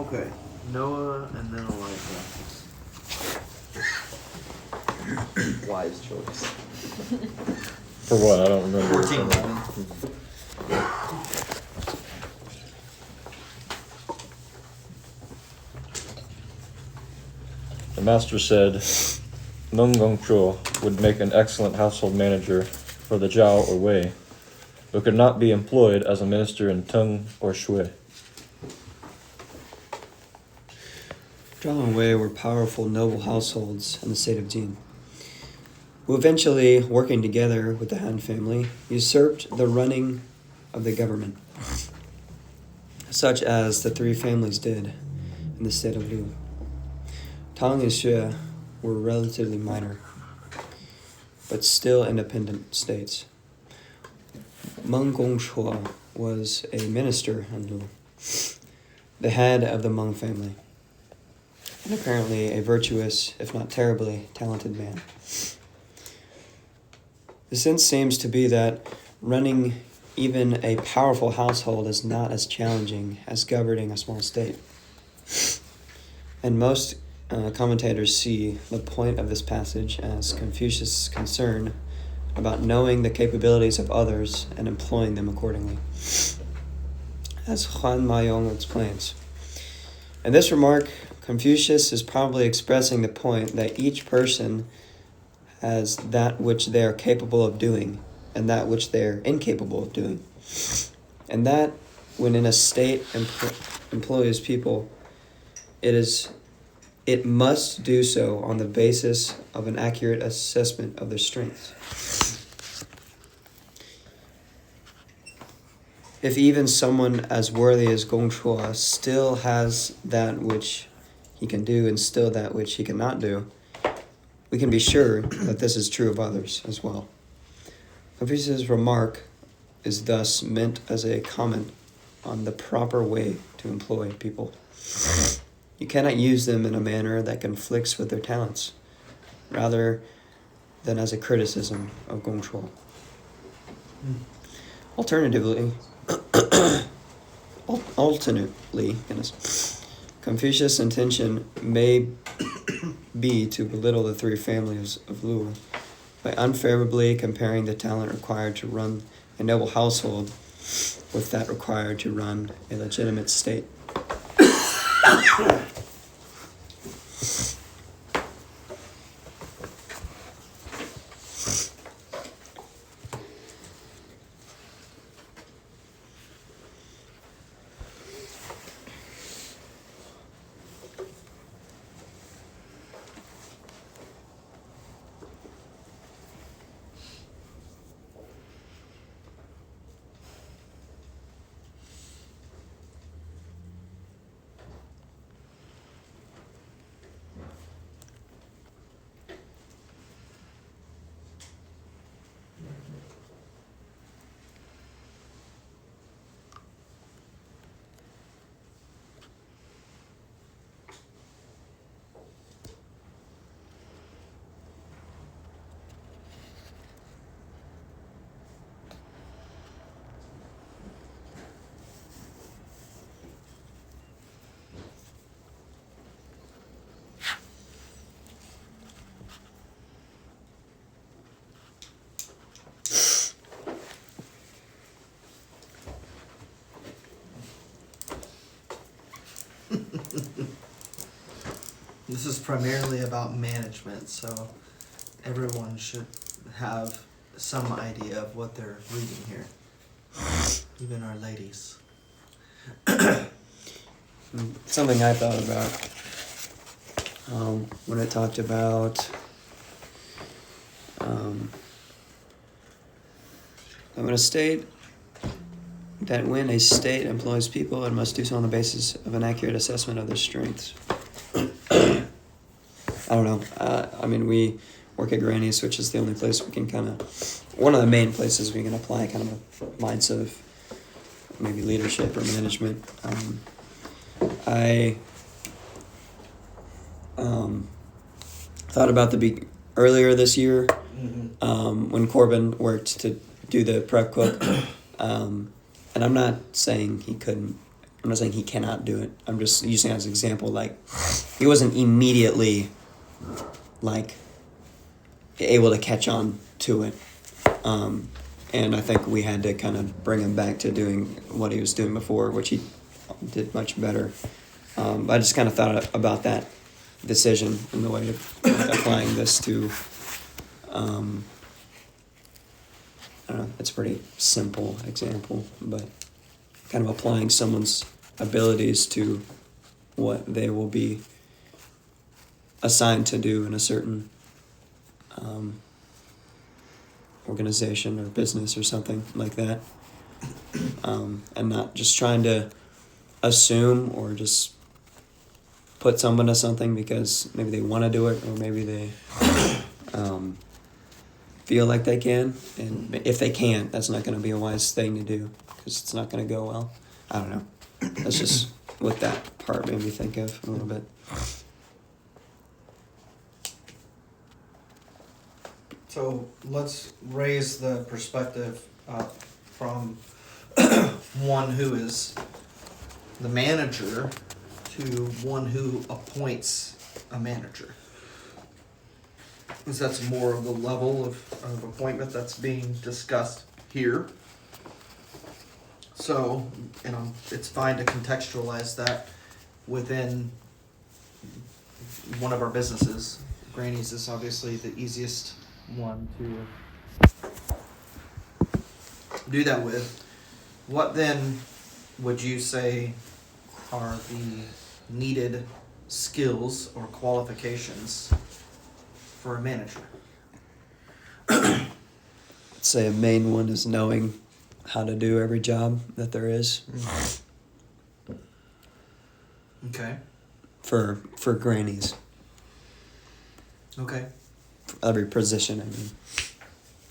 Okay. Noah and then Elijah. Wise choice. For what? I don't remember. 14:11. The master said, Meng Gongchuo would make an excellent household manager for the Zhao or Wei, but could not be employed as a minister in Teng or Shui. Zhao and Wei were powerful, noble households in the state of Jin, who eventually, working together with the Han family, usurped the running of the government, such as the three families did in the state of Liu. Tang and Xue were relatively minor, but still independent states. Meng Gongchuo was a minister in Liu, the head of the Meng family, and apparently a virtuous, if not terribly, talented man. The sense seems to be that running even a powerful household is not as challenging as governing a small state. And most commentators see the point of this passage as Confucius' concern about knowing the capabilities of others and employing them accordingly, as Huan Mayong explains. In this remark, Confucius is probably expressing the point that each person has that which they are capable of doing and that which they are incapable of doing. And that when in a state employs people, it must do so on the basis of an accurate assessment of their strengths. If even someone as worthy as Gongchuo still has that which he can do and still that which he cannot do, we can be sure that this is true of others as well. Confucius' remark is thus meant as a comment on the proper way to employ people. You cannot use them in a manner that conflicts with their talents, rather than as a criticism of Gongchuo. Alternately, Confucius' intention may be to belittle the three families of Liu by unfavorably comparing the talent required to run a noble household with that required to run a legitimate state. This is primarily about management, so everyone should have some idea of what they're reading here. Even our ladies. Something I thought about when it talked about when a state employs people, it must do so on the basis of an accurate assessment of their strengths. I don't know. We work at Granny's, which is the only place we can one of the main places we can apply kind of a mindset of maybe leadership or management. I thought about earlier this year when Corbin worked to do the prep cook, and I'm not saying he couldn't I'm not saying he cannot do it. I'm just using it as an example. Like, he wasn't immediately, like, able to catch on to it. And I think we had to kind of bring him back to doing what he was doing before, which he did much better. I just kind of thought about that decision in the way of applying this to, I don't know, it's a pretty simple example, but kind of applying someone's abilities to what they will be assigned to do in a certain organization or business or something like that, and not just trying to assume or just put someone to something because maybe they want to do it or maybe they feel like they can, and if they can't, that's not going to be a wise thing to do because it's not going to go well. I don't know. That's just what that part made me think of a little bit. So let's raise the perspective from one who is the manager to one who appoints a manager. Because that's more of the level of appointment that's being discussed here. So, it's fine to contextualize that within one of our businesses. Granny's is obviously the easiest one to do that with. What then would you say are the needed skills or qualifications for a manager? I'd say a main one is knowing how to do every job that there is. Okay. For grannies. Okay. For every position, I mean.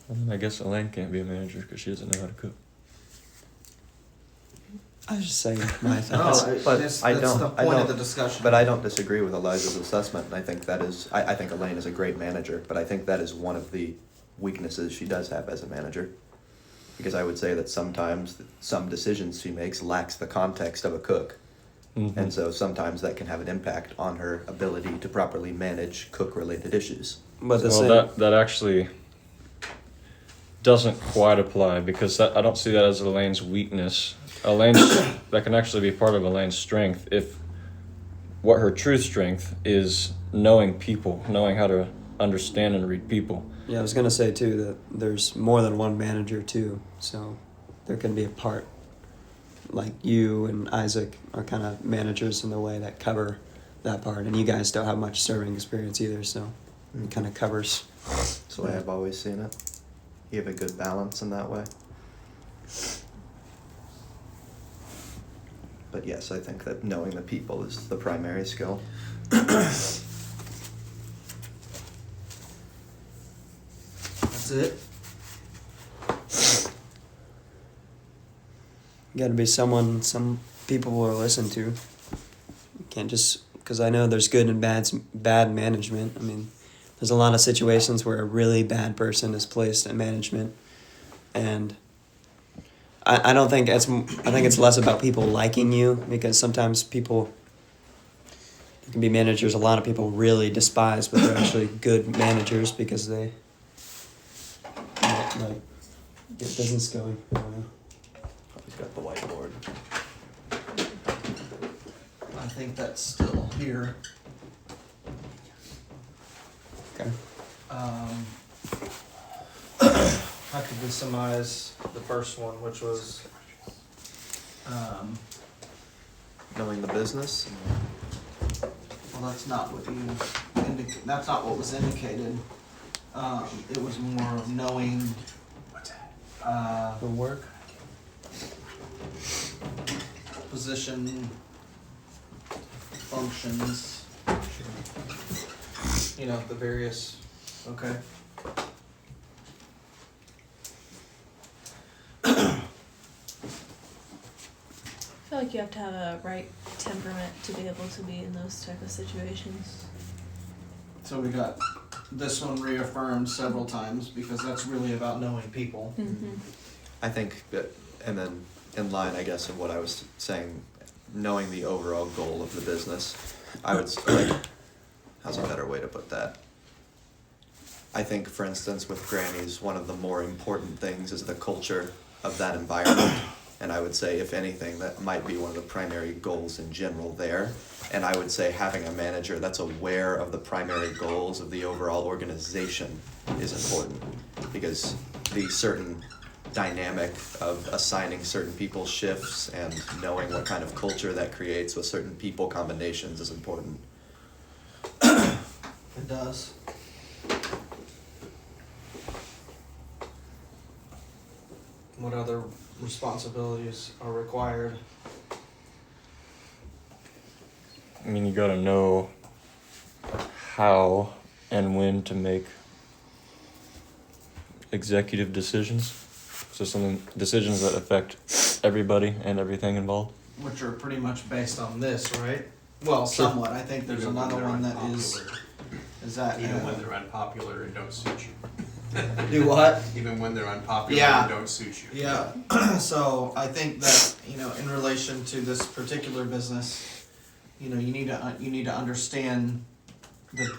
And I guess Elaine can't be a manager because she doesn't know how to cook. I was just saying my No, thoughts. that's the point of the discussion. But I don't disagree with Eliza's assessment, and I think that is, I think Elaine is a great manager, but I think that is one of the weaknesses she does have as a manager. Because I would say that sometimes some decisions she makes lacks the context of a cook. Mm-hmm. And so sometimes that can have an impact on her ability to properly manage cook-related issues. But the Well, same, that actually doesn't quite apply because I don't see that as Elaine's weakness. That can actually be part of Elaine's strength if what her true strength is knowing people, knowing how to understand and read people. yeah, I was gonna say too that there's more than one manager too, so there can be a part like you and Isaac are kind of managers in the way that cover that part, and you guys don't have much serving experience either, so it kind of covers. That's the way I've always seen it. You have a good balance in that way. But yes, I think that knowing the people is the primary skill. That's it. You got to be someone some people will listen to. You can't just, because I know there's good and bad management. I mean, there's a lot of situations where a really bad person is placed in management, and I don't think it's. I think it's less about people liking you, because sometimes people can be managers a lot of people really despise, but they're actually good managers because they like get business going. I don't know. He's got the whiteboard. I think that's still here. Okay. How could we surmise the first one, which was Knowing the business. well, that's not what you that's not what was indicated. It was more of knowing The work. position, functions, the various, okay. I feel like you have to have a right temperament to be able to be in those type of situations. So we got this one reaffirmed several times because that's really about knowing people. Mm-hmm. I think that, and then in line, I guess, of what I was saying knowing the overall goal of the business. I would like, how's a better way to put that? I think, for instance, with Granny's, one of the more important things is the culture of that environment. And I would say, if anything, that might be one of the primary goals in general there. And I would say having a manager that's aware of the primary goals of the overall organization is important, because the certain dynamic of assigning certain people shifts and knowing what kind of culture that creates with certain people combinations is important. It does. What other responsibilities are required? I mean, you gotta know how and when to make executive decisions. So decisions that affect everybody and everything involved. Which are pretty much based on this, right? Well, somewhat. I think there's Even when another they're one that unpopular. is that Even when they're unpopular and don't suit you. do what? Even when they're unpopular Yeah. and don't suit you. Yeah. So I think that, you know, in relation to this particular business, you know, you need to understand the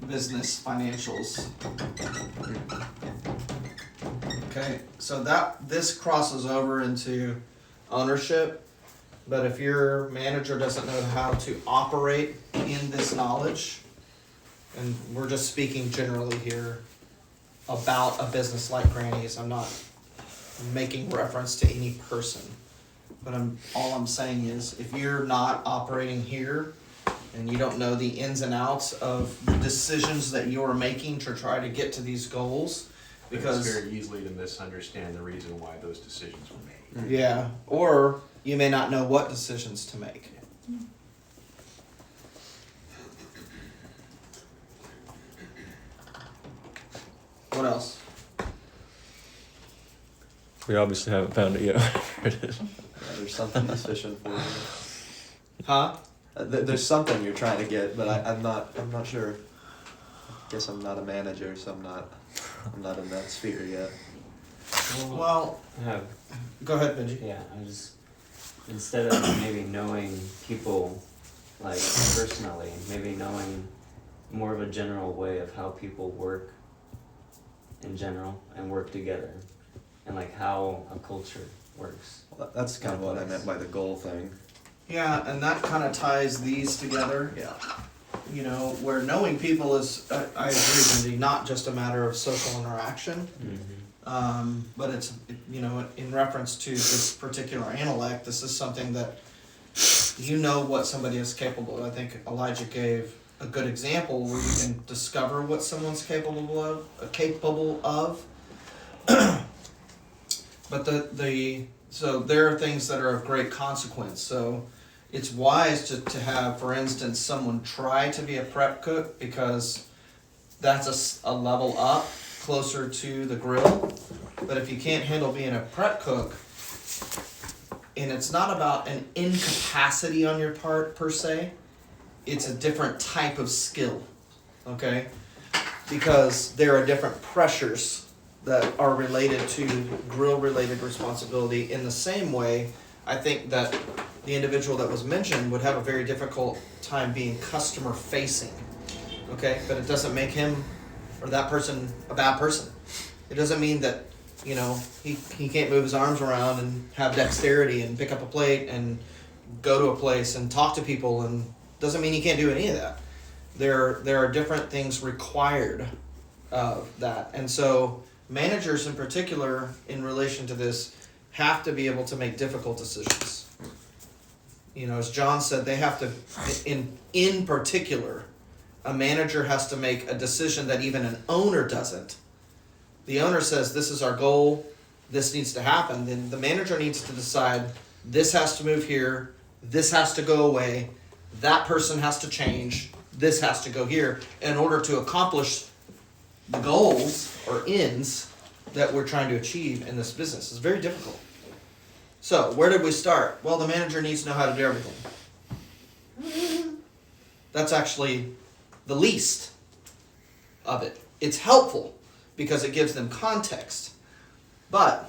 business financials. Okay, so this crosses over into ownership, but if your manager doesn't know how to operate in this knowledge, and we're just speaking generally here about a business like Granny's, I'm not making reference to any person, but all I'm saying is, if you're not operating here and you don't know the ins and outs of the decisions that you're making to try to get to these goals, because It's very easily to misunderstand the reason why those decisions were made. yeah, or you may not know what decisions to make. What else? We obviously haven't found it yet. Here it is. Yeah, there's something he's fishing for. Huh? There's something you're trying to get, but I'm not sure. Guess I'm not a manager, so I'm not in that sphere yet. Well, I have, go ahead, Benji. yeah, I just, instead of maybe knowing people like personally, maybe knowing more of a general way of how people work in general and work together, and like how a culture works. Well, that's kind of what I meant by the goal thing. Yeah, and that kind of ties these together. Yeah. You know, where knowing people is, I agree, Benji, not just a matter of social interaction, but it's, you know, in reference to this particular Analect, this is something that you know what somebody is capable of. I think Elijah gave a good example where you can discover what someone's capable of. But so there are things that are of great consequence. So it's wise to have, for instance, someone try to be a prep cook, because that's a level up closer to the grill. But if you can't handle being a prep cook, and it's not about an incapacity on your part per se, it's a different type of skill, okay? Because there are different pressures that are related to grill-related responsibility. In the same way, I think that the individual that was mentioned would have a very difficult time being customer-facing, okay? But it doesn't make him or that person a bad person. It doesn't mean that, you know, he can't move his arms around and have dexterity and pick up a plate and go to a place and talk to people, and doesn't mean he can't do any of that. There are different things required of that. And so managers in particular, in relation to this, have to be able to make difficult decisions. You know, as John said, they have to, in particular, a manager has to make a decision that even an owner doesn't. The owner says, this is our goal, this needs to happen, then the manager needs to decide, this has to move here, this has to go away, that person has to change, this has to go here, in order to accomplish the goals or ends that we're trying to achieve in this business. It's very difficult. So, where did we start? Well, the manager needs to know how to do everything. That's actually the least of it. It's helpful because it gives them context. But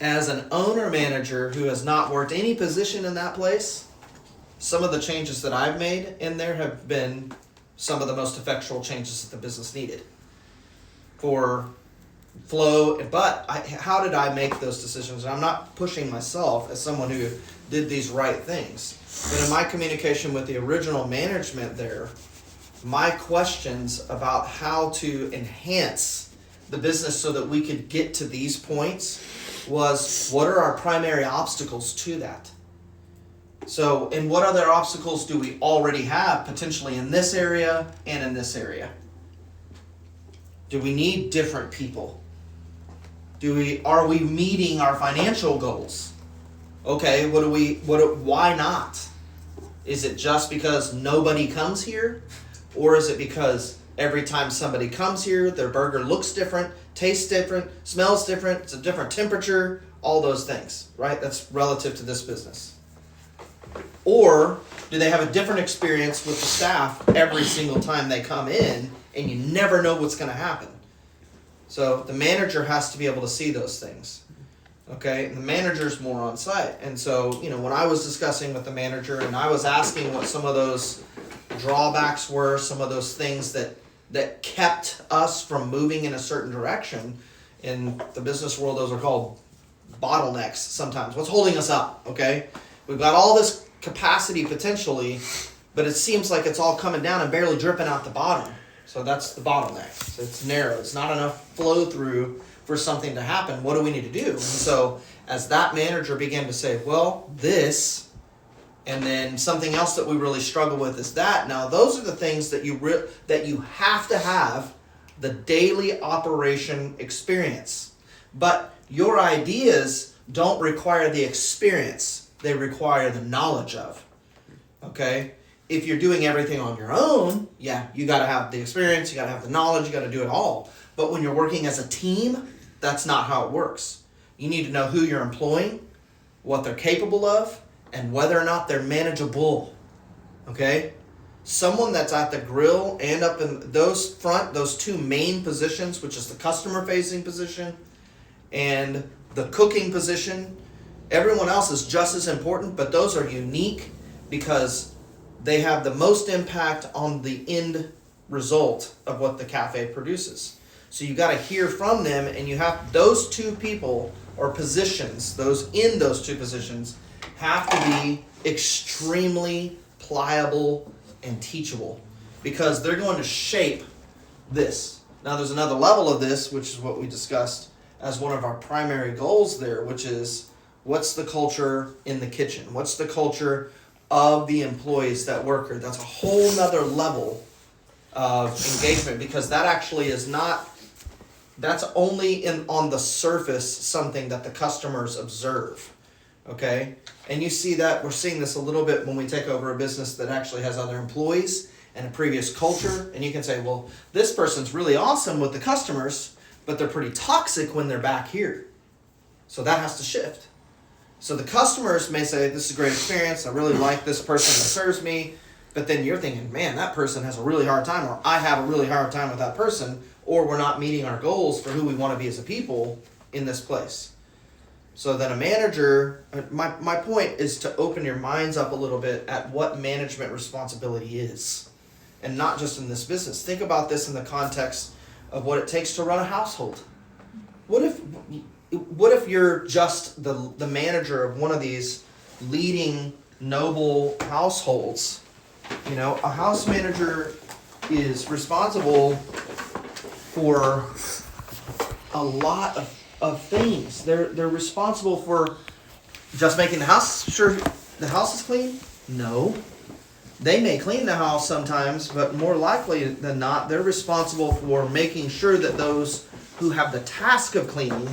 as an owner manager who has not worked any position in that place, some of the changes that I've made in there have been some of the most effectual changes that the business needed for flow. But how did I make those decisions? And I'm not pushing myself as someone who did these right things. But in my communication with the original management there, my questions about how to enhance the business so that we could get to these points was, what are our primary obstacles to that? So, and what other obstacles do we already have potentially in this area and in this area? Do we need different people? Are we meeting our financial goals? Okay, why not? Is it just because nobody comes here? Or is it because every time somebody comes here, their burger looks different, tastes different, smells different, it's a different temperature, all those things, right? That's relative to this business. Or do they have a different experience with the staff every single time they come in, and you never know what's going to happen? So the manager has to be able to see those things. Okay, and the manager's more on site. And so, when I was discussing with the manager and I was asking what some of those drawbacks were, some of those things that kept us from moving in a certain direction, in the business world, those are called bottlenecks sometimes. What's holding us up, okay? We've got all this capacity potentially, but it seems like it's all coming down and barely dripping out the bottom. So that's the bottleneck. So it's narrow. It's not enough flow through for something to happen. What do we need to do? And so as that manager began to say, well, this, and then something else that we really struggle with is that. Now, those are the things that you have to have the daily operation experience. But your ideas don't require the experience. They require the knowledge of. Okay? If you're doing everything on your own, yeah, you got to have the experience, you got to have the knowledge, you got to do it all. But when you're working as a team, that's not how it works. You need to know who you're employing, what they're capable of, and whether or not they're manageable. Okay? Someone that's at the grill and up in those two main positions, which is the customer-facing position and the cooking position, everyone else is just as important, but those are unique because they have the most impact on the end result of what the cafe produces. So you got to hear from them, and you have those two people or positions, those two positions have to be extremely pliable and teachable because they're going to shape this. Now there's another level of this, which is what we discussed as one of our primary goals there, which is what's the culture in the kitchen? What's the culture of the employees that work here? That's a whole nother level of engagement because that actually is not, that's only on the surface something that the customers observe. Okay? And you see that, we're seeing this a little bit when we take over a business that actually has other employees and a previous culture. And you can say, well, this person's really awesome with the customers, but they're pretty toxic when they're back here. So that has to shift. So the customers may say, this is a great experience, I really like this person that serves me, but then you're thinking, man, that person has a really hard time, or I have a really hard time with that person, or we're not meeting our goals for who we want to be as a people in this place. So then a manager, my point is to open your minds up a little bit at what management responsibility is, and not just in this business. Think about this in the context of what it takes to run a household. What if you're just the manager of one of these leading noble households? A house manager is responsible for a lot of things. They're responsible for just making the house sure the house is clean? No. They may clean the house sometimes, but more likely than not, they're responsible for making sure that those who have the task of cleaning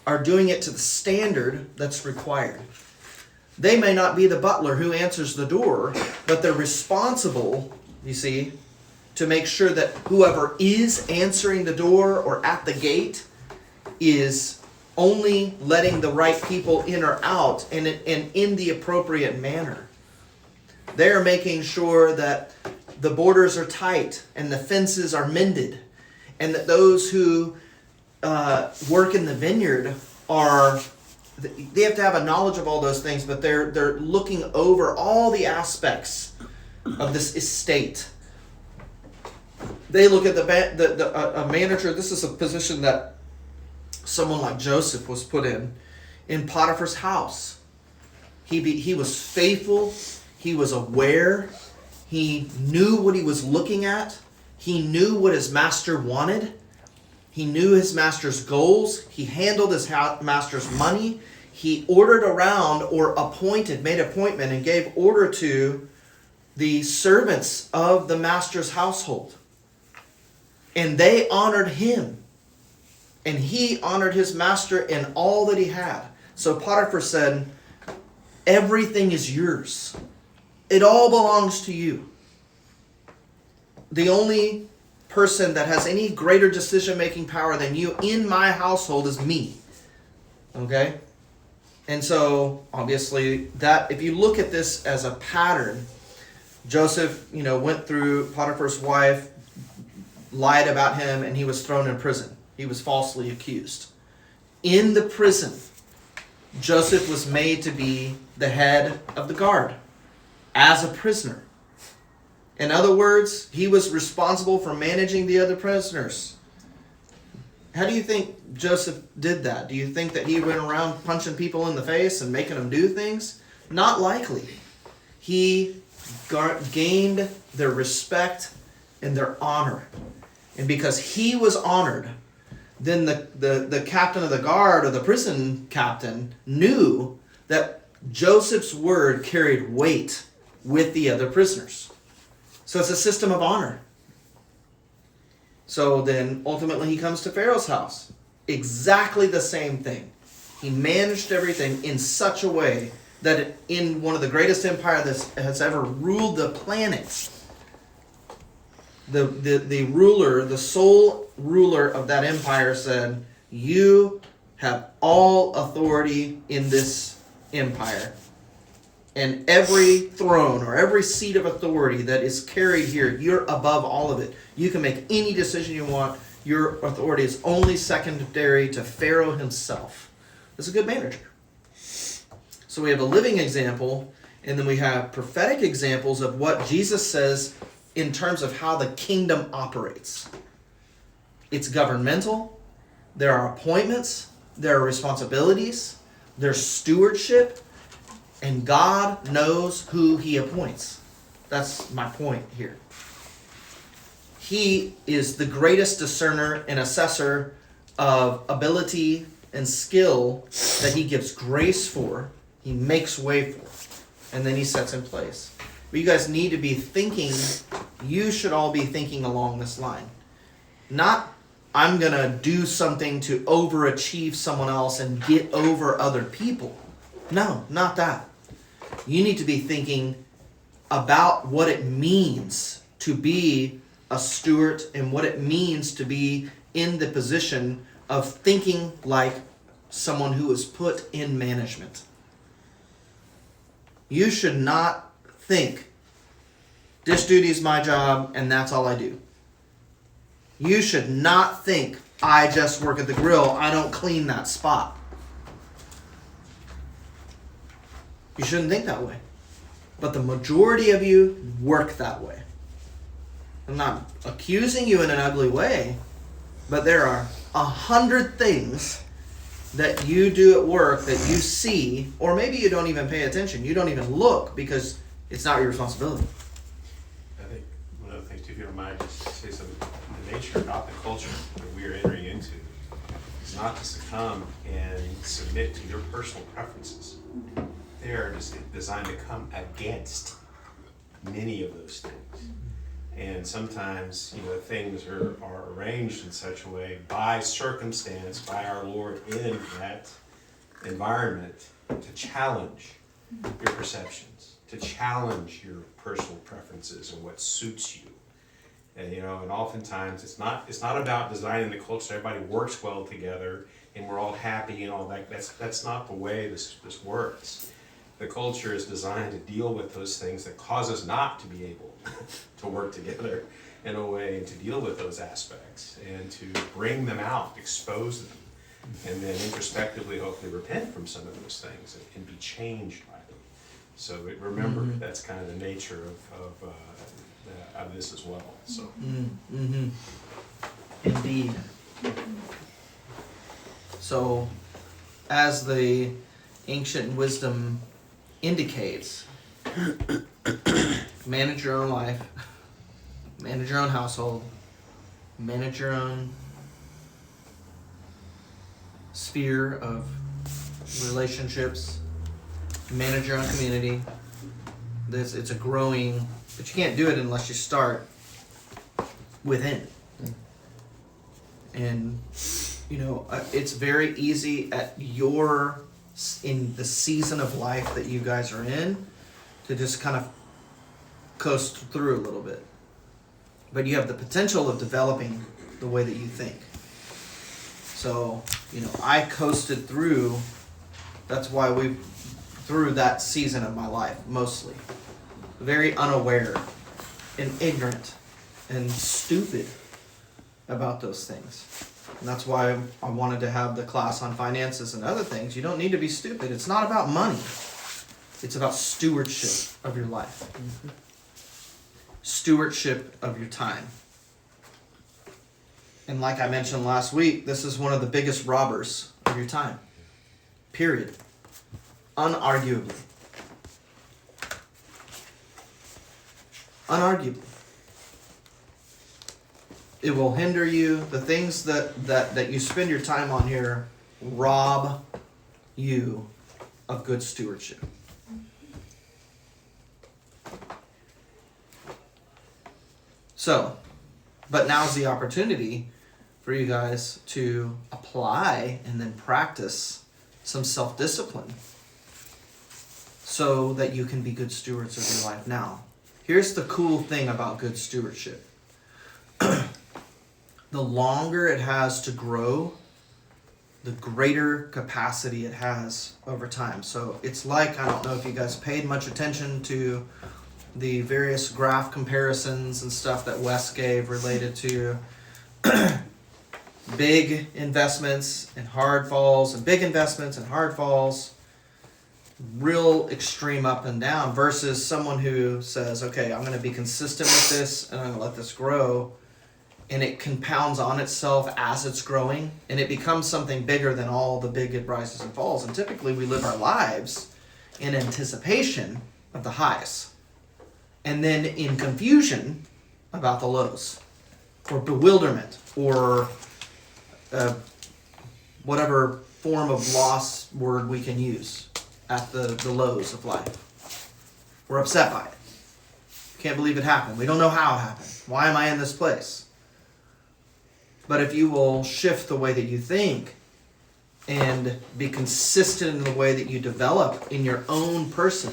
are doing it to the standard that's required. They may not be the butler who answers the door, but they're responsible, you see, to make sure that whoever is answering the door or at the gate is only letting the right people in or out and in the appropriate manner. They're making sure that the borders are tight and the fences are mended, and that those who work in the vineyard are they have to have a knowledge of all those things, but they're looking over all the aspects of this estate. They look at a manager. This is a position that someone like Joseph was put in Potiphar's house. He was faithful. He was aware. He knew what he was looking at. He knew what his master wanted. He knew his master's goals. He handled his master's money. He ordered around or made appointment and gave order to the servants of the master's household. And they honored him. And he honored his master in all that he had. So Potiphar said, everything is yours. It all belongs to you. The only person that has any greater decision-making power than you in my household is me. Okay? And so, obviously, that if you look at this as a pattern, Joseph, went through Potiphar's wife, lied about him, and he was thrown in prison. He was falsely accused. In the prison, Joseph was made to be the head of the guard as a prisoner. In other words, he was responsible for managing the other prisoners. How do you think Joseph did that? Do you think that he went around punching people in the face and making them do things? Not likely. He gained their respect and their honor. And because he was honored, then the captain of the guard, or the prison captain, knew that Joseph's word carried weight with the other prisoners. So it's a system of honor. So then ultimately he comes to Pharaoh's house. Exactly the same thing. He managed everything in such a way that in one of the greatest empires that has ever ruled the planet, the ruler, the sole ruler of that empire said, you have all authority in this empire. And every throne or every seat of authority that is carried here, you're above all of it. You can make any decision you want. Your authority is only secondary to Pharaoh himself. That's a good manager. So we have a living example, and then we have prophetic examples of what Jesus says in terms of how the kingdom operates. It's governmental. There are appointments. There are responsibilities. There's stewardship. And God knows who he appoints. That's my point here. He is the greatest discerner and assessor of ability and skill that he gives grace for. He makes way for. And then he sets in place. But you guys need to be thinking, you should all be thinking along this line. Not, I'm going to do something to overachieve someone else and get over other people. No, not that. You need to be thinking about what it means to be a steward and what it means to be in the position of thinking like someone who is put in management. You should not think, this duty is my job and that's all I do. You should not think, I just work at the grill, I don't clean that spot. You shouldn't think that way. But the majority of you work that way. I'm not accusing you in an ugly way, but there are 100 things that you do at work that you see, or maybe you don't even pay attention. You don't even look because it's not your responsibility. I think one of the things, too, if you don't mind, just to say something, the nature about the culture that we are entering into is not to succumb and submit to your personal preferences. They are just designed to come against many of those things. And sometimes, things are arranged in such a way by circumstance, by our Lord in that environment to challenge your perceptions, to challenge your personal preferences and what suits you. And and oftentimes it's not about designing the culture so everybody works well together and we're all happy and all that. That's not the way this works. The culture is designed to deal with those things that cause us not to be able to work together in a way and to deal with those aspects and to bring them out, expose them, and then introspectively, hopefully repent from some of those things and be changed by them. So remember, that's kind of the nature of this as well. So Mm-hmm. Indeed. So, as the ancient wisdom indicates, manage your own life, manage your own household, manage your own sphere of relationships, manage your own community. It's a growing, but you can't do it unless you start within. And it's very easy in the season of life that you guys are in to just kind of coast through a little bit. But you have the potential of developing the way that you think. So, I coasted through, that's why through that season of my life, mostly. Very unaware and ignorant and stupid about those things. And that's why I wanted to have the class on finances and other things. You don't need to be stupid. It's not about money. It's about stewardship of your life. Stewardship of your time. And like I mentioned last week, this is one of the biggest robbers of your time. Period. Unarguably. Unarguably. It will hinder you. The things that you spend your time on here rob you of good stewardship. So, but now's the opportunity for you guys to apply and then practice some self-discipline so that you can be good stewards of your life. Now, here's the cool thing about good stewardship. The longer it has to grow, the greater capacity it has over time. So it's like, I don't know if you guys paid much attention to the various graph comparisons and stuff that Wes gave related to big investments and hard falls, and big investments and hard falls, real extreme up and down, versus someone who says, okay, I'm going to be consistent with this and I'm going to let this grow. And it compounds on itself as it's growing, and it becomes something bigger than all the big rises and falls. And typically we live our lives in anticipation of the highs, and then in confusion about the lows, or bewilderment, or whatever form of loss word we can use at the lows of life. We're upset by it. Can't believe it happened. We don't know how it happened. Why am I in this place? But if you will shift the way that you think and be consistent in the way that you develop in your own person,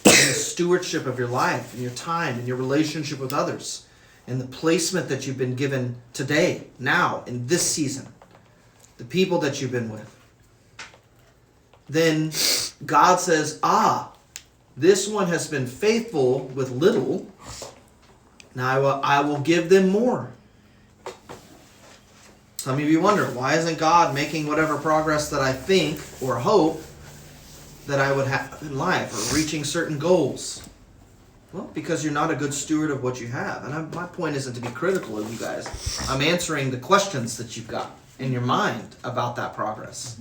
in the stewardship of your life, and your time, and your relationship with others, and the placement that you've been given today, now, in this season, the people that you've been with, then God says, this one has been faithful with little, now I will give them more. Some of you wonder, why isn't God making whatever progress that I think or hope that I would have in life, or reaching certain goals? Well, because you're not a good steward of what you have. And my point isn't to be critical of you guys. I'm answering the questions that you've got in your mind about that progress.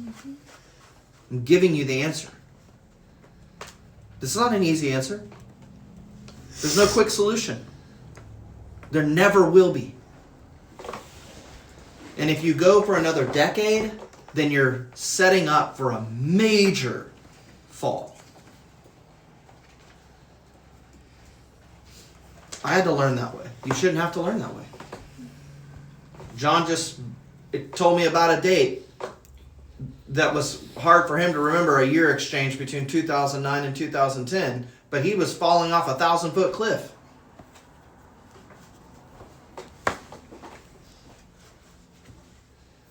I'm giving you the answer. This is not an easy answer. There's no quick solution. There never will be. And if you go for another decade, then you're setting up for a major fall. I had to learn that way. You shouldn't have to learn that way. John it told me about a date that was hard for him to remember, a year exchange between 2009 and 2010, but he was falling off a 1,000-foot cliff.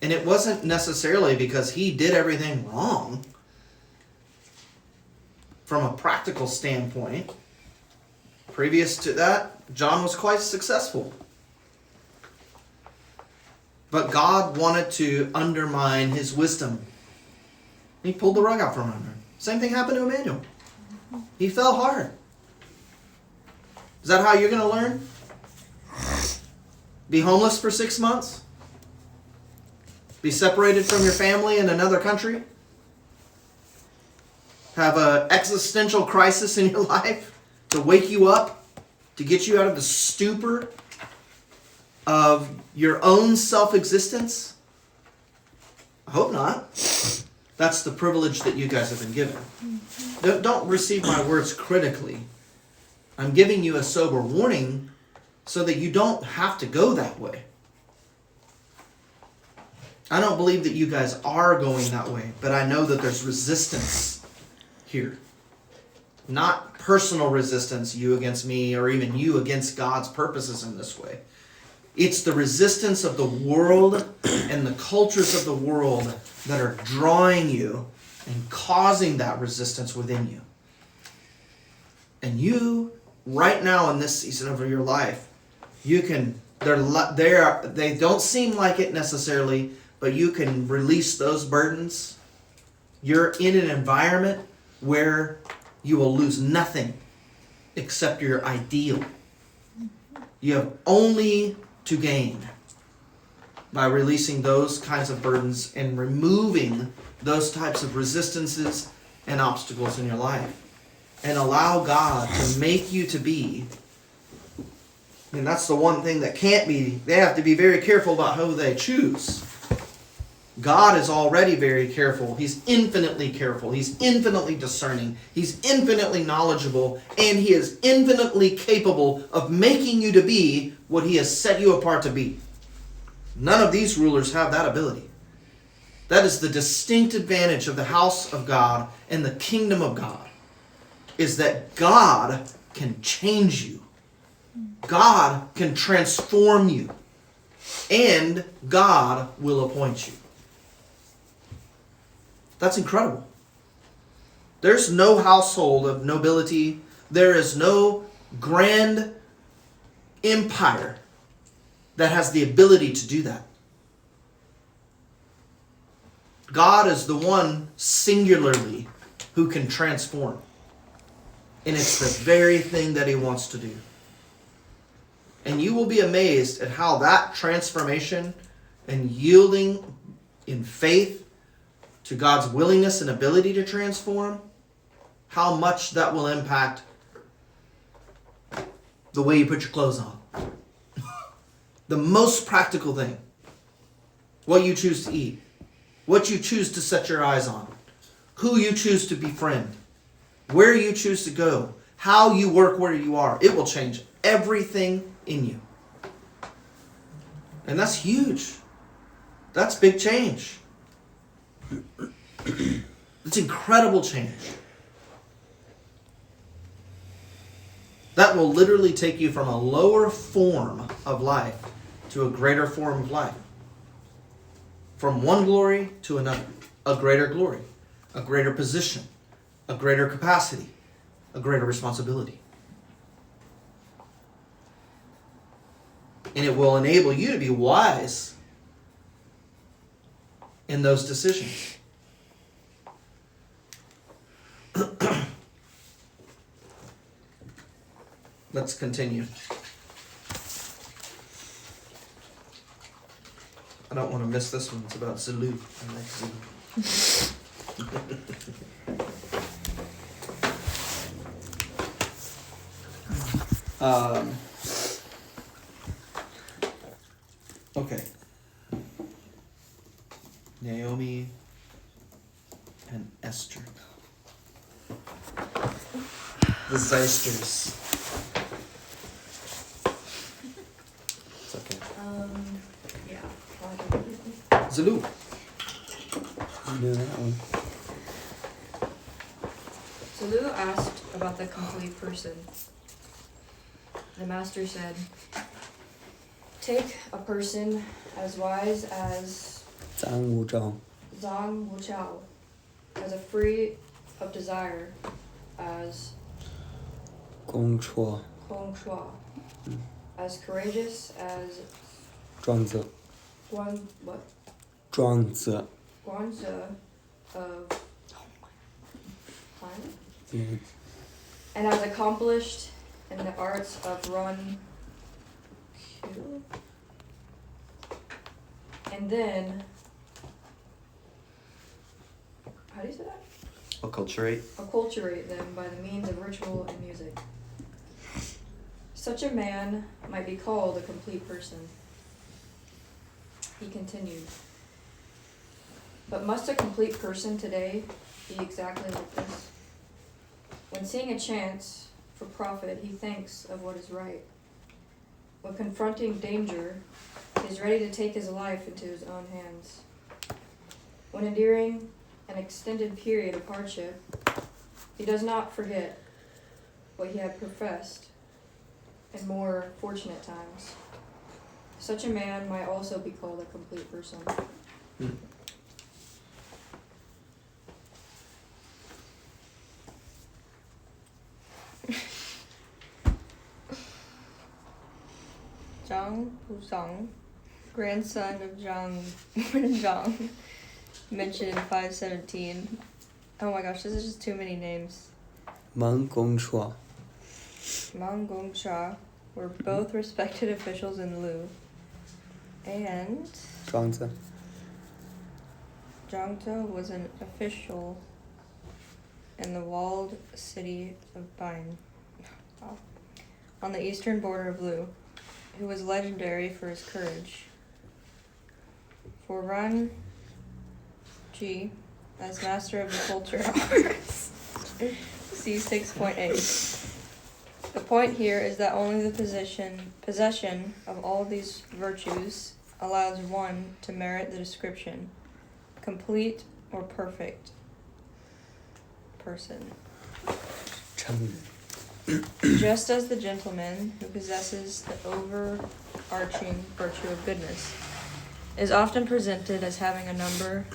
And it wasn't necessarily because he did everything wrong. From a practical standpoint, previous to that, John was quite successful. But God wanted to undermine his wisdom. He pulled the rug out from under him. Same thing happened to Emmanuel. He fell hard. Is that how you're going to learn? Be homeless for 6 months? Be separated from your family in another country? Have an existential crisis in your life to wake you up, to get you out of the stupor of your own self-existence? I hope not. That's the privilege that you guys have been given. Don't receive my words critically. I'm giving you a sober warning so that you don't have to go that way. I don't believe that you guys are going that way, but I know that there's resistance here. Not personal resistance, you against me, or even you against God's purposes in this way. It's the resistance of the world and the cultures of the world that are drawing you and causing that resistance within you. And you, right now in this season of your life, you can, they don't seem like it necessarily, but you can release those burdens. You're in an environment where you will lose nothing except your ideal. You have only to gain by releasing those kinds of burdens and removing those types of resistances and obstacles in your life. And allow God to make you to be. And that's the one thing that can't be. They have to be very careful about who they choose. God is already very careful. He's infinitely careful. He's infinitely discerning. He's infinitely knowledgeable. And he is infinitely capable of making you to be what he has set you apart to be. None of these rulers have that ability. That is the distinct advantage of the house of God and the kingdom of God. Is that God can change you. God can transform you. And God will appoint you. That's incredible. There's no household of nobility. There is no grand empire that has the ability to do that. God is the one singularly who can transform. And it's the very thing that he wants to do. And you will be amazed at how that transformation and yielding in faith to God's willingness and ability to transform, how much that will impact the way you put your clothes on. The most practical thing. What you choose to eat. What you choose to set your eyes on. Who you choose to befriend. Where you choose to go, how you work where you are, it will change everything in you. And that's huge. That's big change. It's incredible change. That will literally take you from a lower form of life to a greater form of life. From one glory to another. A greater glory. A greater position. A greater capacity, a greater responsibility. And it will enable you to be wise in those decisions. Let's continue. I don't want to miss this one. It's about Zulu. I like Zulu. Okay. Naomi and Esther. The Zeisters. It's okay. Yeah. Zulu. Do that one. Zulu asked about the complete person. The master said, take a person as wise as 张无照 Zhang Wuchao, as a free of desire as 公绰 Hong Chua, as courageous as 庄子庄子. Guanza of climate, Yeah. and as accomplished in the arts of run. And then, how do you say that? Acculturate. Acculturate them by the means of ritual and music. Such a man might be called a complete person. He continued. But must a complete person today be exactly like this? When seeing a chance for profit, he thinks of what is right. When confronting danger, he is ready to take his life into his own hands. When enduring an extended period of hardship, he does not forget what he had professed in more fortunate times. Such a man might also be called a complete person. Zhang Wuzong, grandson of Zhang Wenzhang, mentioned in 517. Oh my gosh, this is just too many names. Meng Gongchuo. Meng Gongcha were both respected officials in Lu. And Zhuangzi. Zhangzhou was an official in the walled city of Bain, on the eastern border of Lu, who was legendary for his courage. For Ran Ji, as master of the culture arts, see 6.8. The point here is that only the possession of all these virtues allows one to merit the description, complete or perfect person. Just as the gentleman who possesses the overarching virtue of goodness is often presented as having a number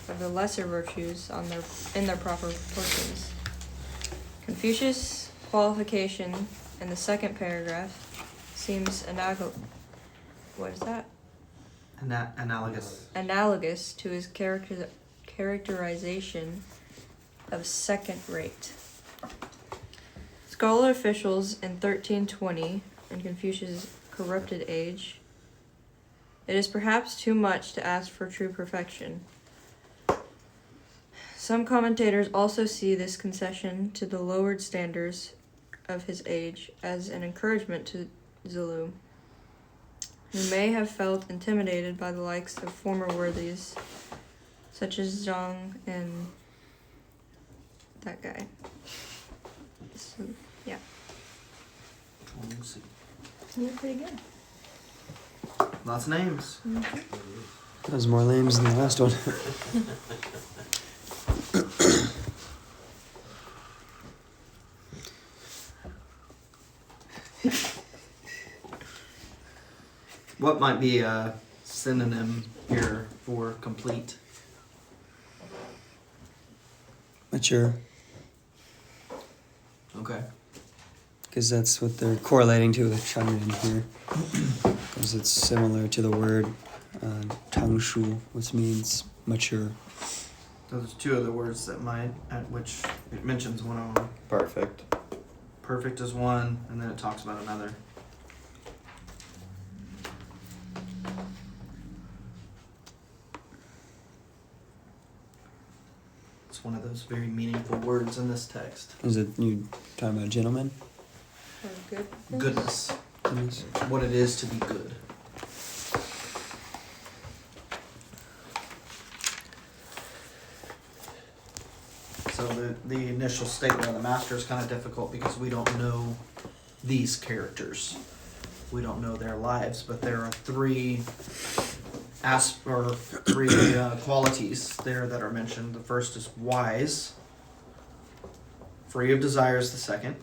of the lesser virtues in their proper proportions. Confucius' qualification in the second paragraph seems analogous to his characterization of second rate. Scholar officials in 1320, in Confucius' corrupted age, it is perhaps too much to ask for true perfection. Some commentators also see this concession to the lowered standards of his age as an encouragement to Zulu, who may have felt intimidated by the likes of former worthies, such as Zhang and that guy. So, yeah. You're pretty good. Lots of names. There's more names than the last one. What might be a synonym here for complete? Mature. Okay. Because that's what they're correlating to with Changren here. Because it's similar to the word Changshu, which means mature. Those are two other words which it mentions one of them. Perfect. Perfect is one, and then it talks about another. It's one of those very meaningful words in this text. Is it you talking about gentleman? Or good. Goodness. Goodness. What it is to be good. So the initial statement of the master is kind of difficult because we don't know these characters. We don't know their lives, but there are three qualities there that are mentioned. The first is wise. Free of desires, the second.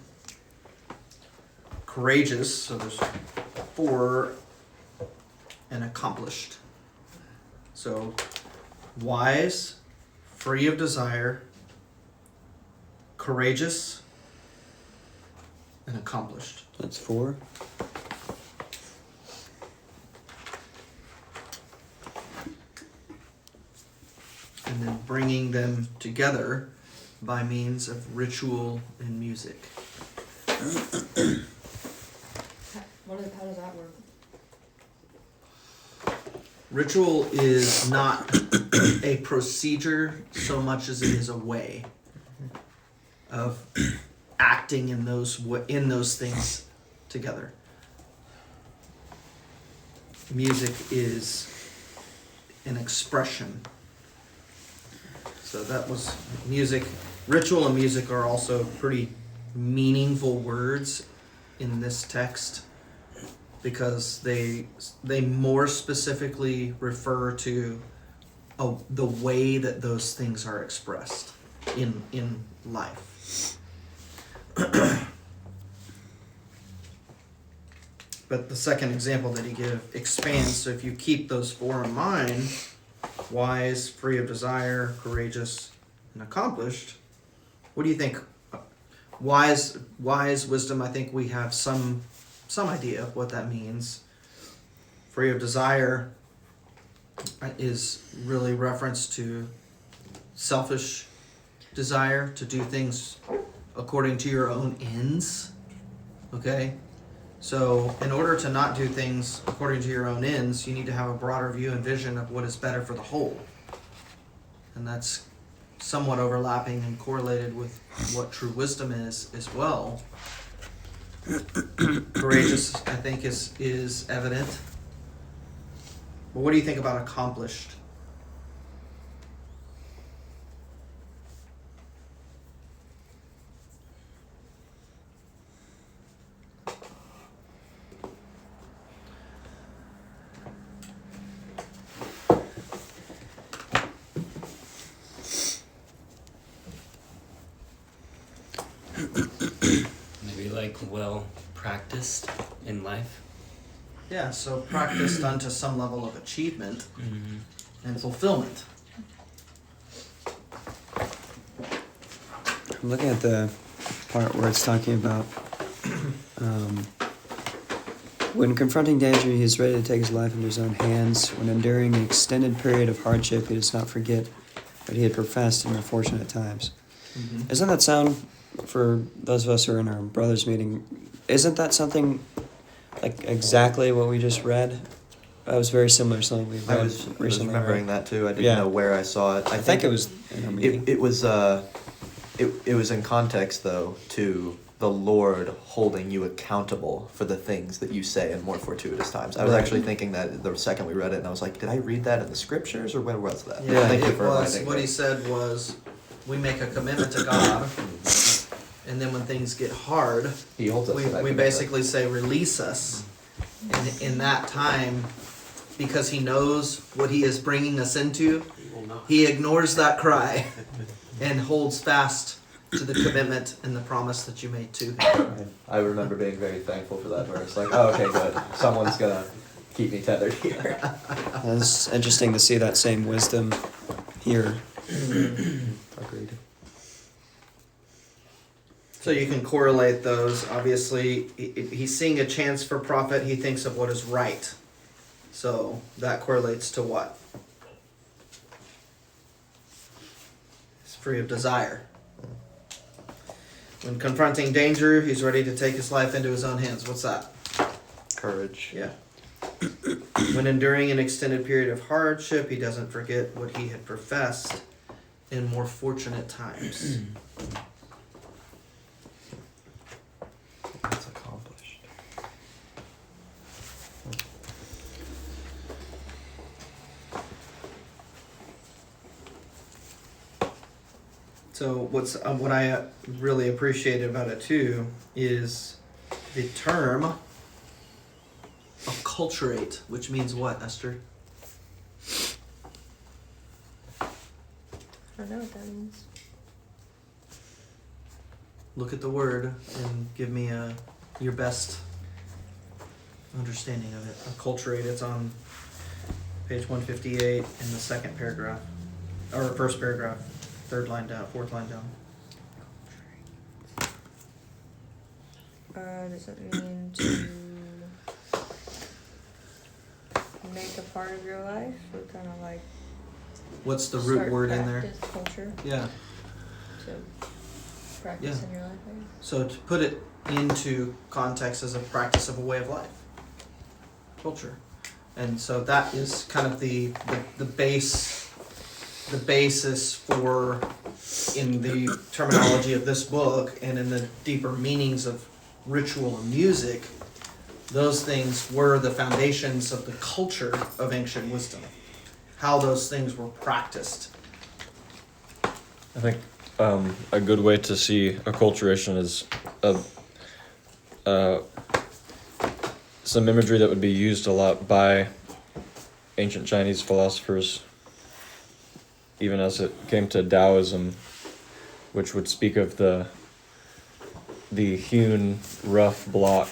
Courageous, so there's 4, and accomplished. So wise, free of desire, courageous, and accomplished. That's 4. and then bringing them together by means of ritual and music. How does that work? Ritual is not a procedure so much as it is a way of acting in those things together. Music is an expression. So that was music. Ritual and music are also pretty meaningful words in this text because they more specifically refer to the way that those things are expressed in life. But the second example that he gives expands. So if you keep those four in mind, wise, free of desire, courageous, and accomplished, what do you think? Wise wisdom, I think we have some idea of what that means. Free of desire is really reference to selfish desire to do things according to your own ends. Okay? So in order to not do things according to your own ends, you need to have a broader view and vision of what is better for the whole. And that's somewhat overlapping and correlated with what true wisdom is as well. Courageous, I think, is evident. But what do you think about accomplished? Maybe like well practiced in life. Yeah, so practiced unto some level of achievement and fulfillment. I'm looking at the part where it's talking about when confronting danger, he is ready to take his life into his own hands. When enduring an extended period of hardship, he does not forget what he had professed in more fortunate times. Mm-hmm. Doesn't that sound, for those of us who are in our brothers' meeting, isn't that something like exactly what we just read? That was very similar to something we read I was recently. remembering right? that too. I didn't Yeah. know where I saw it. I think it was in our meeting. It was in context though to the Lord holding you accountable for the things that you say in more fortuitous times. I was Right. actually thinking that the second we read it, and I was like, did I read that in the scriptures or where was that? Yeah, Thank you it for was, reminding what me. he said was, we make a commitment to God, and then when things get hard, He holds us we to that commitment. basically say, release us. And in that time, because he knows what he is bringing us into, He will not. he ignores that cry and holds fast to the commitment and the promise that you made to him. I remember being very thankful for that verse. Like, oh, okay, good. Someone's gonna keep me tethered here. It's interesting to see that same wisdom here. Agreed. So you can correlate those. Obviously, he's seeing a chance for profit. He thinks of what is right. So that correlates to what? He's free of desire. When confronting danger, he's ready to take his life into his own hands. What's that? Courage. Yeah. When enduring an extended period of hardship, he doesn't forget what he had professed in more fortunate times. That's accomplished. So what I really appreciated about it too is the term acculturate, which means what, Esther? I don't know what that means. Look at the word and give me your best understanding of it. Acculturate. It's on page 158 in the second paragraph, or first paragraph, third line down, fourth line down. Does it mean to make a part of your life, or kind of like what's the root Start word in there? practice culture Yeah. to practice Yeah. in your life, I guess. So to put it into context as a practice of a way of life, culture, and so that is kind of the basis for, in the terminology of this book and in the deeper meanings of ritual and music, those things were the foundations of the culture of ancient wisdom, how those things were practiced. I think a good way to see acculturation is some imagery that would be used a lot by ancient Chinese philosophers, even as it came to Taoism, which would speak of the hewn rough block,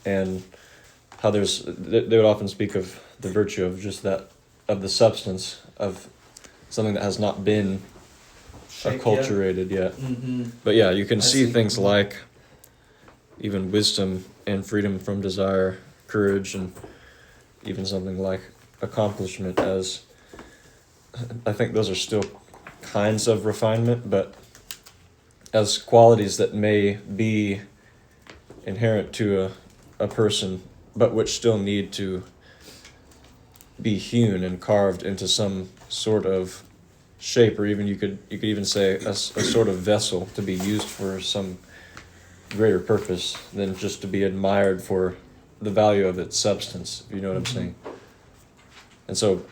and how they would often speak of the virtue of just that, of the substance of something that has not been acculturated yet. Mm-hmm. But yeah, you can I see see. things like even wisdom and freedom from desire, courage, and even something like accomplishment as, I think those are still kinds of refinement, but as qualities that may be inherent to a person, but which still need to be hewn and carved into some sort of shape, or even you could even say a sort of vessel to be used for some greater purpose than just to be admired for the value of its substance, if you know what I'm saying. And so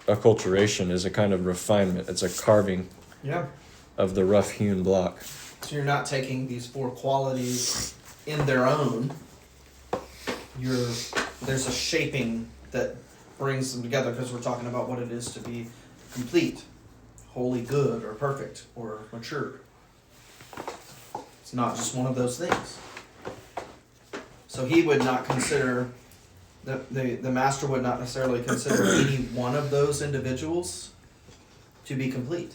acculturation is a kind of refinement. It's a carving Yeah. of the rough hewn block. So you're not taking these four qualities in their own. There's a shaping that brings them together, because we're talking about what it is to be complete, wholly good, or perfect, or mature. It's not just one of those things. So he would not consider, the master would not necessarily consider any one of those individuals to be complete.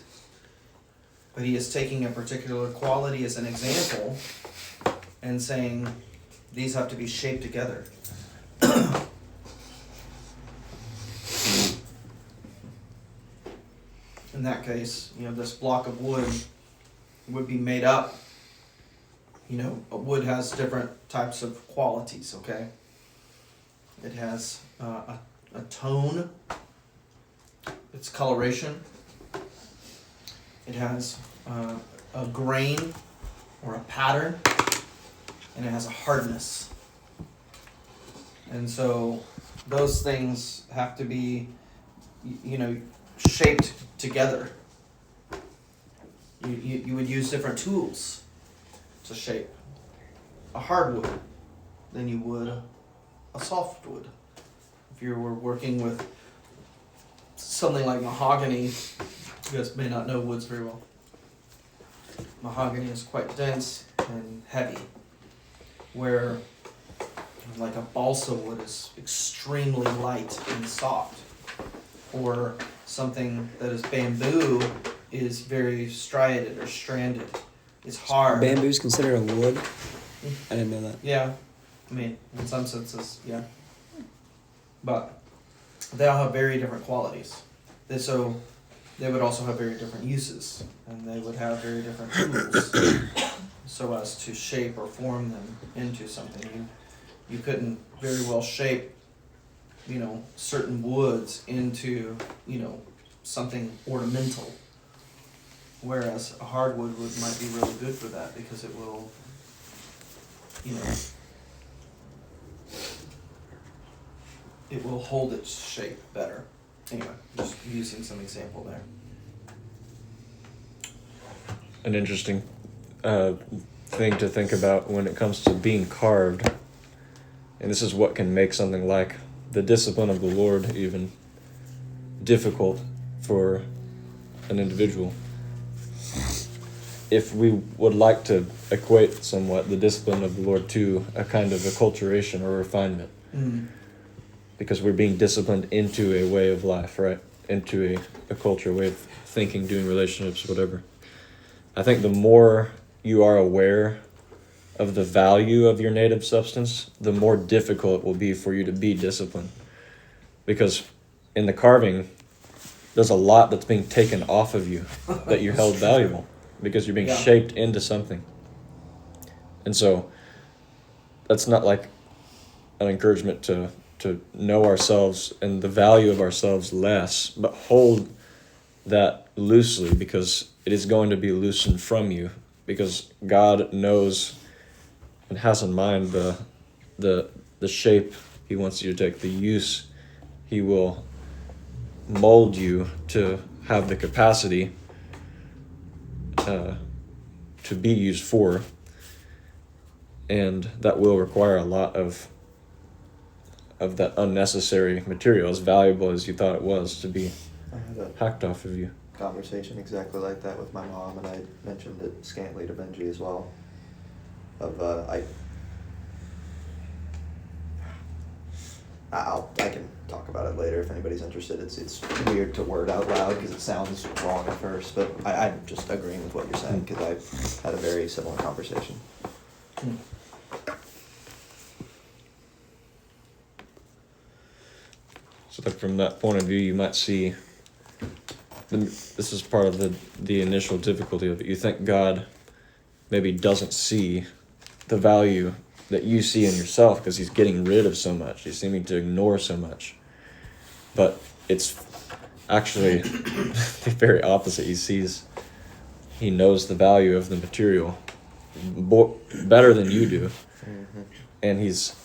But he is taking a particular quality as an example and saying these have to be shaped together. In that case, this block of wood would be made up. Wood has different types of qualities, okay? It has a tone, its coloration. It has a grain or a pattern, and it has a hardness. And so those things have to be, shaped together. You would use different tools to shape a hardwood than you would a softwood. If you were working with something like mahogany, you guys may not know woods very well. Mahogany is quite dense and heavy, where like a balsa wood is extremely light and soft, or something that is bamboo is very striated or stranded. It's hard. Bamboo's considered a wood? I didn't know that. Yeah, I mean, in some senses, yeah. But they all have very different qualities. So they would also have very different uses, and they would have very different tools so as to shape or form them into something. You couldn't very well shape, certain woods into, something ornamental. Whereas a hardwood might be really good for that, because it will, it will hold its shape better. Anyway, just using some example there. An interesting thing to think about when it comes to being carved, and this is what can make something like the discipline of the Lord even difficult for an individual. If we would like to equate somewhat the discipline of the Lord to a kind of acculturation or refinement, because we're being disciplined into a way of life, right? Into a culture, a way of thinking, doing relationships, whatever. I think the more you are aware of the value of your native substance, the more difficult it will be for you to be disciplined. Because in the carving, there's a lot that's being taken off of you that you held valuable because you're being Yeah. shaped into something. And so that's not like an encouragement to know ourselves and the value of ourselves less, but hold that loosely because it is going to be loosened from you because God knows and has in mind the shape he wants you to take, the use he will mold you to have the capacity to be used for, and that will require a lot of that unnecessary material, as valuable as you thought it was, to be I had a hacked off of you. conversation exactly like that with my mom, and I mentioned it scantly to Benji as well. I can talk about it later if anybody's interested. It's weird to word out loud because it sounds wrong at first, but I'm just agreeing with what you're saying because I've had a very similar conversation. So that from that point of view, you might see, this is part of the initial difficulty of it. You think God maybe doesn't see the value that you see in yourself because he's getting rid of so much. He's seeming to ignore so much. But it's actually the very opposite. He knows the value of the material better than you do. Mm-hmm. And he's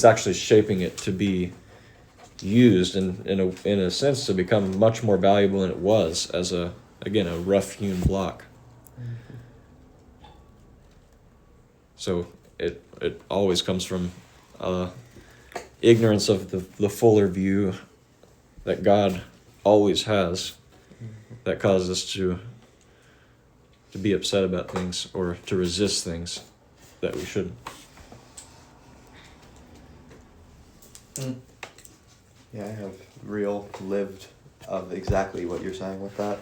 actually shaping it to be used in a sense to become much more valuable than it was as a rough hewn block. So it always comes from ignorance of the fuller view that God always has that causes us to be upset about things or to resist things that we shouldn't. Yeah, I have real lived of exactly what you're saying with that.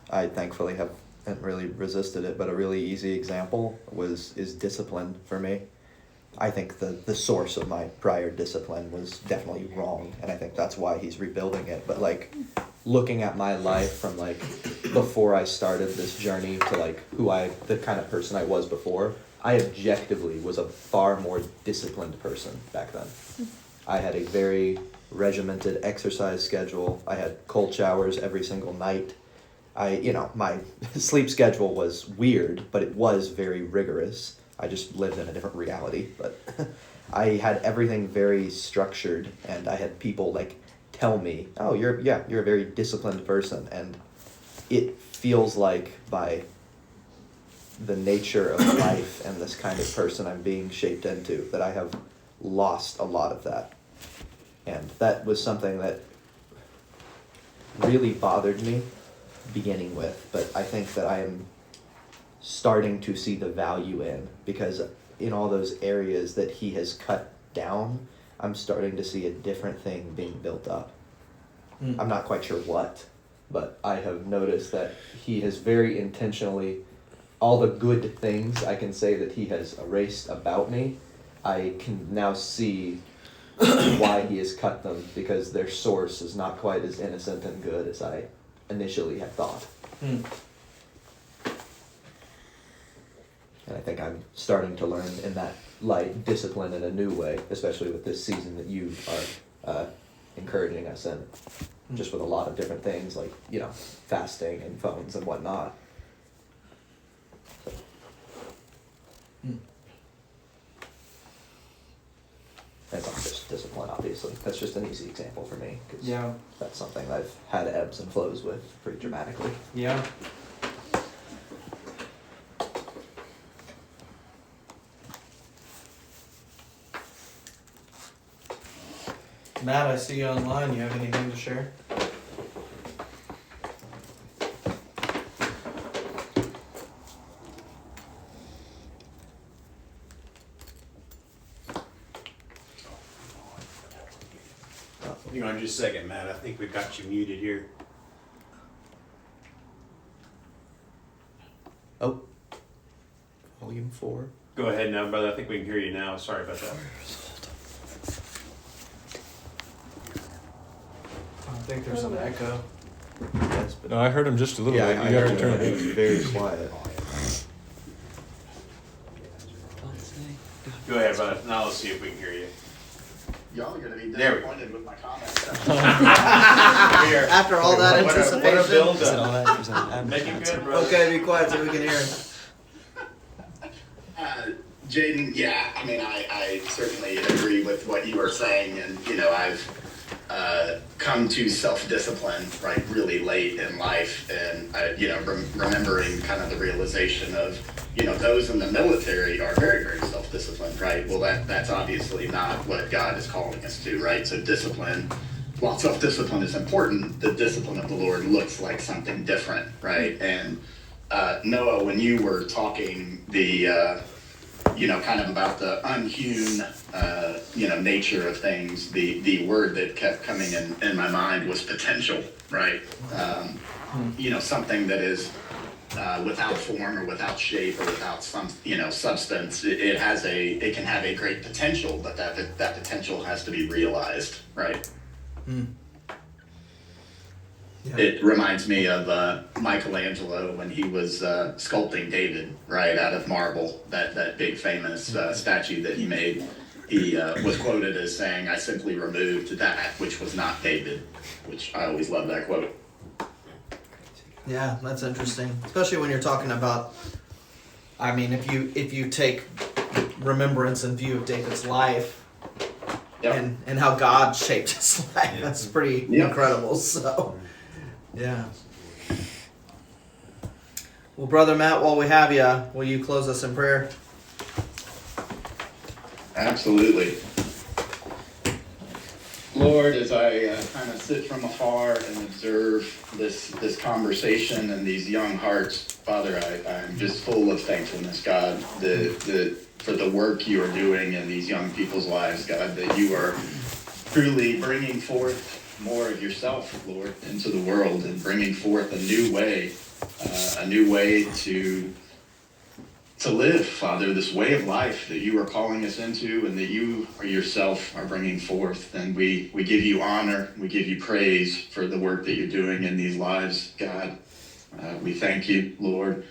I thankfully haven't really resisted it, but a really easy example is discipline for me. I think the source of my prior discipline was definitely wrong, and I think that's why he's rebuilding it. But like looking at my life from like before I started this journey to like the kind of person I was before, I objectively was a far more disciplined person back then. I had a very regimented exercise schedule. I had cold showers every single night. My sleep schedule was weird, but it was very rigorous. I just lived in a different reality, but I had everything very structured, and I had people like tell me, "Oh, you're a very disciplined person," and it feels like by the nature of life and this kind of person I'm being shaped into that I have lost a lot of that. And that was something that really bothered me beginning with, but I think that I am starting to see the value in, because in all those areas that he has cut down, I'm starting to see a different thing being built up. I'm not quite sure what, but I have noticed that he has very intentionally, all the good things I can say that he has erased about me, I can now see why he has cut them, because their source is not quite as innocent and good as I initially had thought. And I think I'm starting to learn in that light discipline in a new way, especially with this season that you are encouraging us in, just with a lot of different things like, fasting and phones and whatnot. That's not just discipline, obviously. That's just an easy example for me, because that's something I've had ebbs and flows with pretty dramatically. Yeah. Matt, I see you online. You have anything to share? Hang on just a second, Matt. I think we've got you muted here. Oh. Volume 4. Go ahead now, brother. I think we can hear you now. Sorry about that. I think there's an echo. Yes, but No, I heard him just a little yeah, bit. I You have heard to turn it. It was it. very quiet. Go ahead, brother. Now let's see if we can hear you. Y'all are gonna be There we disappointed with my comments. After all that What a anticipation. build Is it all up. that? Is it Make it good, brother. Okay, be quiet so we can hear. Jaden, yeah, I mean, I certainly agree with what you are saying, and I've come to self-discipline right really late in life, and remembering kind of the realization of those in the military are very, very self-disciplined, right? Well, that's obviously not what God is calling us to, right? So discipline, while self-discipline is important, the discipline of the Lord looks like something different, right? And Noah, when you were talking kind of about the unhewn, nature of things, the word that kept coming in my mind was potential, right? Something that is without form or without shape or without some, substance. It can have a great potential, but that potential has to be realized, right? Yeah. It reminds me of Michelangelo when he was sculpting David, right, out of marble, that big famous statue that he made. He was quoted as saying, "I simply removed that which was not David," which I always love that quote. Yeah, that's interesting, especially when you're talking about. I mean, if you take remembrance and view of David's life, Yep. and how God shaped his life, that's pretty Yep. incredible. So, yeah. Well, Brother Matt, while we have you, will you close us in prayer? Absolutely. Lord, as I kind of sit from afar and observe this conversation and these young hearts, Father, I'm just full of thankfulness, God, for the work you are doing in these young people's lives, God, that you are truly bringing forth more of yourself, Lord, into the world and bringing forth a new way to live, Father, this way of life that you are calling us into and that you yourself are bringing forth. And we give you honor, we give you praise for the work that you're doing in these lives, God. We thank you, Lord,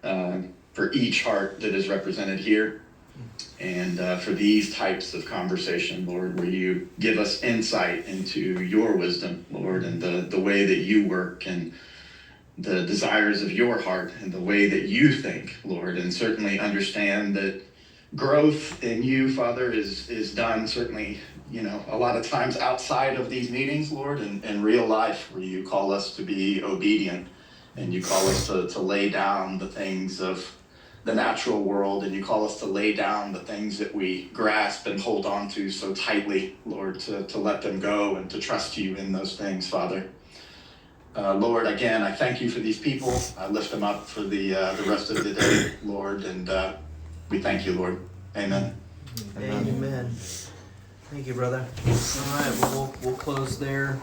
for each heart that is represented here and for these types of conversation, Lord, where you give us insight into your wisdom, Lord, and the way that you work and the desires of your heart and the way that you think, Lord, and certainly understand that growth in you, Father, is done certainly, a lot of times outside of these meetings, Lord, and in real life where you call us to be obedient and you call us to lay down the things of the natural world and you call us to lay down the things that we grasp and hold on to so tightly, Lord, to let them go and to trust you in those things, Father. Lord, again, I thank you for these people. I lift them up for the rest of the day, Lord, and we thank you, Lord. Amen. Amen. Thank you, brother. All right, well, we'll close there.